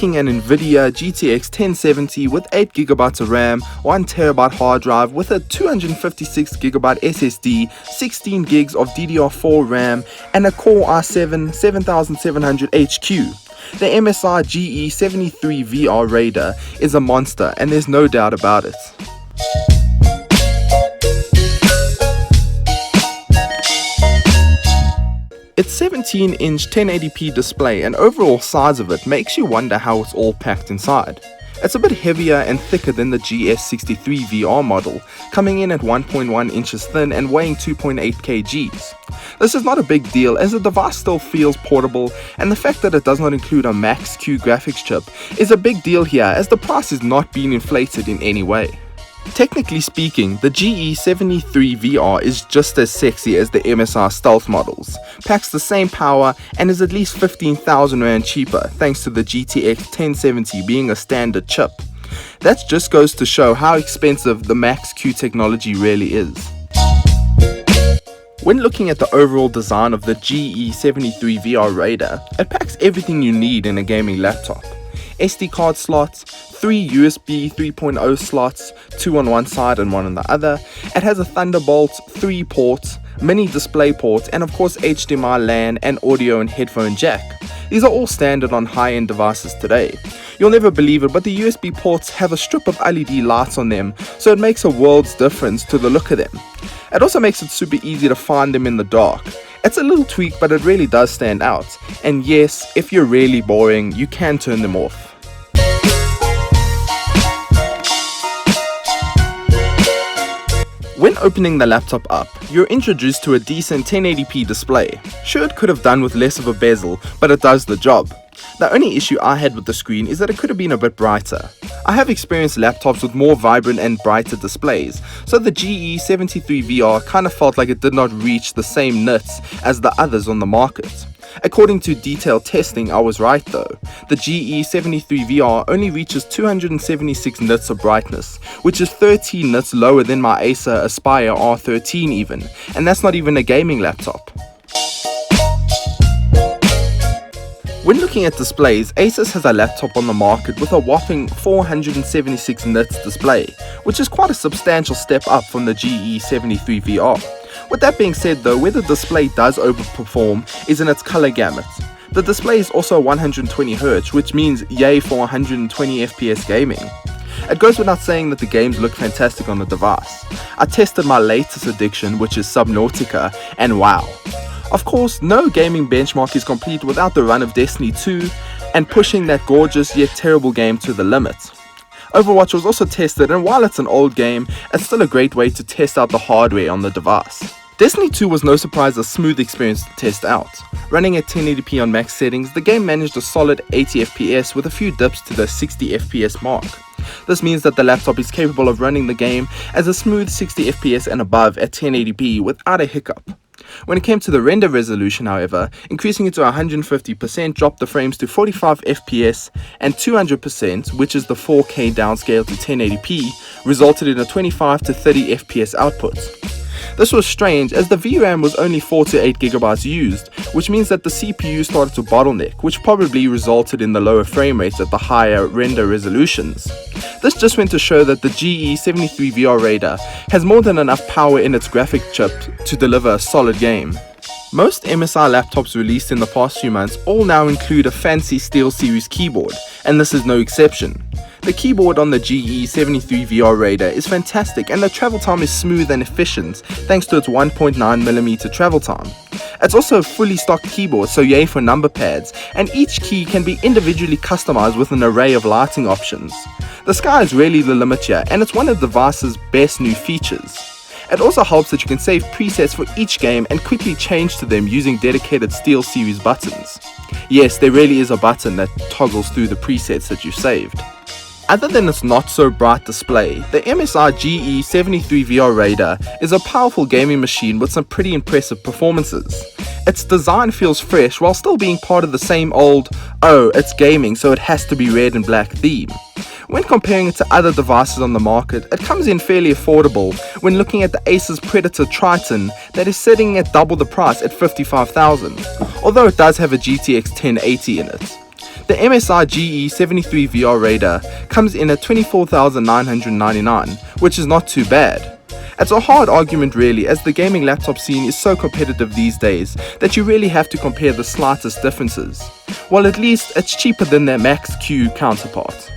looking at NVIDIA GTX 1070 with 8GB of RAM, 1TB hard drive with a 256GB SSD, 16GB of DDR4 RAM, and a Core i7 7700HQ. The MSI GE73VR RAIDER is a monster, and there's no doubt about it. Its 17-inch 1080p display and overall size of it makes you wonder how it's all packed inside. It's a bit heavier and thicker than the GS63VR model, coming in at 1.1 inches thin and weighing 2.8 kgs. This is not a big deal as the device still feels portable, and the fact that it does not include a Max-Q graphics chip is a big deal here as the price is not being inflated in any way. Technically speaking, the GE73VR is just as sexy as the MSI stealth models, packs the same power and is at least 15,000 Rand cheaper thanks to the GTX 1070 being a standard chip. That just goes to show how expensive the Max-Q technology really is. When looking at the overall design of the GE73VR RAIDER, it packs everything you need in a gaming laptop. SD card slots, 3 USB 3.0 slots, 2 on one side and 1 on the other. It has a Thunderbolt 3 ports, mini display ports, and of course HDMI LAN and audio and headphone jack. These are all standard on high-end devices today. You'll never believe it, but the USB ports have a strip of LED lights on them, so it makes a world's difference to the look of them. It also makes it super easy to find them in the dark. It's a little tweak, but it really does stand out. And yes, if you're really boring, you can turn them off. When opening the laptop up, you're introduced to a decent 1080p display. Sure, it could have done with less of a bezel, but it does the job. The only issue I had with the screen is that it could have been a bit brighter. I have experienced laptops with more vibrant and brighter displays, so the GE73VR kind of felt like it did not reach the same nits as the others on the market. According to detailed testing, I was right though. The GE73VR only reaches 276 nits of brightness, which is 13 nits lower than my Acer Aspire R13 even, and that's not even a gaming laptop. When looking at displays, Asus has a laptop on the market with a whopping 476 nits display, which is quite a substantial step up from the GE73VR. With that being said though, where the display does overperform is in its color gamut. The display is also 120Hz, which means yay for 120 FPS gaming. It goes without saying that the games look fantastic on the device. I tested my latest addiction, which is Subnautica, and wow. Of course, no gaming benchmark is complete without the run of Destiny 2 and pushing that gorgeous yet terrible game to the limit. Overwatch was also tested, and while it's an old game, it's still a great way to test out the hardware on the device. Destiny 2 was no surprise a smooth experience to test out. Running at 1080p on max settings, the game managed a solid 80 FPS with a few dips to the 60 FPS mark. This means that the laptop is capable of running the game as a smooth 60 FPS and above at 1080p without a hiccup. When it came to the render resolution, however, increasing it to 150% dropped the frames to 45 FPS, and 200%, which is the 4K downscale to 1080p, resulted in a 25 to 30 FPS output. This was strange as the VRAM was only 4 to 8GB used, which means that the CPU started to bottleneck, which probably resulted in the lower frame rates at the higher render resolutions. This just went to show that the GE73VR RAIDER has more than enough power in its graphic chip to deliver a solid game. Most MSI laptops released in the past few months all now include a fancy SteelSeries keyboard, and this is no exception. The keyboard on the GE73VR RAIDER is fantastic, and the travel time is smooth and efficient thanks to its 1.9mm travel time. It's also a fully stocked keyboard, so yay for number pads, and each key can be individually customized with an array of lighting options. The sky is really the limit here, and it's one of the device's best new features. It also helps that you can save presets for each game and quickly change to them using dedicated SteelSeries buttons. Yes, there really is a button that toggles through the presets that you've saved. Other than its not so bright display, the MSI GE73VR RAIDER is a powerful gaming machine with some pretty impressive performances. Its design feels fresh while still being part of the same old, oh, it's gaming so it has to be red and black theme. When comparing it to other devices on the market, it comes in fairly affordable when looking at the Asus Predator Triton that is sitting at double the price at $55,000, although it does have a GTX 1080 in it. The MSI GE73VR RAIDER comes in at $24,999, which is not too bad. It's a hard argument really, as the gaming laptop scene is so competitive these days that you really have to compare the slightest differences. Well, at least it's cheaper than their Max Q counterpart.